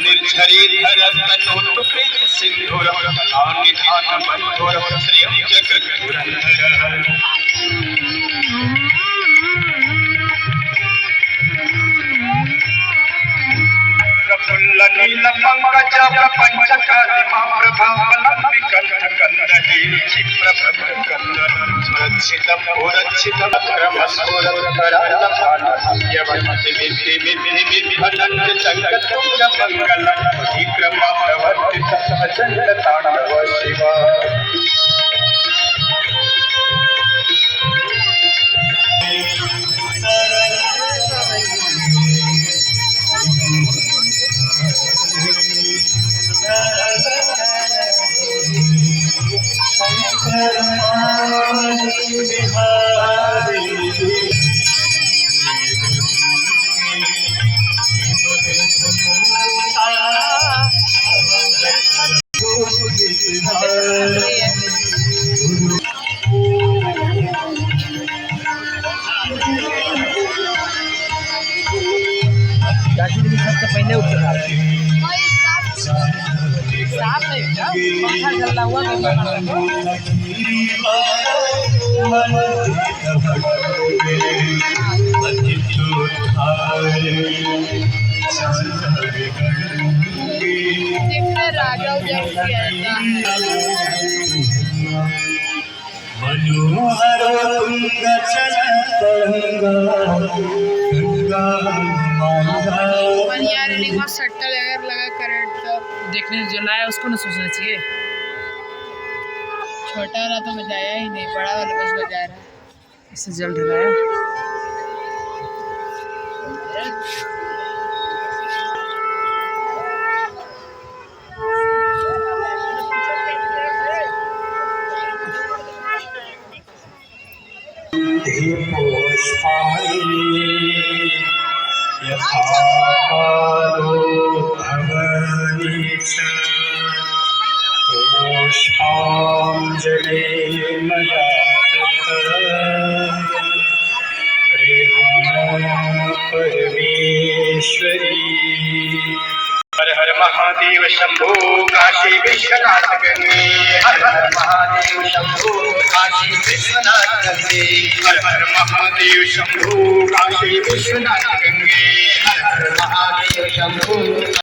निर्झरीधर तनोतु प्रेम सिंधुर निधान बंधुर श्रियं जगद्गुरधर प्रफुल्ल नील पंकज प्रपंच कालिमा प्रभावलंबिकंठ कंदहीन क्षिप्र प्रकंदर सुरक्षितम उरक्षितम क्रमस्फुरत्करालभानयवन्ति विद्धि विद्धि विद्धनन्त जगत्तुंग मंगल विक्रम प्रवर्तित अचंड तांडव शिवा सबसे पहले उठा साफ है क्या पंखा चलता हुआ मनोहर तुंग यार बहुत सट्टा लगा करंट तो देखने जो लाया उसको ना सोचना चाहिए। छोटा वाला तो बजाया ही नहीं, बड़ा वाला बस बजा रहा है। इससे जल्द लगाया पुष्पांजलि परमेश्वरी। हर हर महादेव शंभो काशी विश्वनाथ गंगे, हर हर महादेव शंभो काशी विश्वनाथ गंगे, हर हर महादेव शंभो काशी विश्वनाथ गंगे, हर हर महादेव शंभो।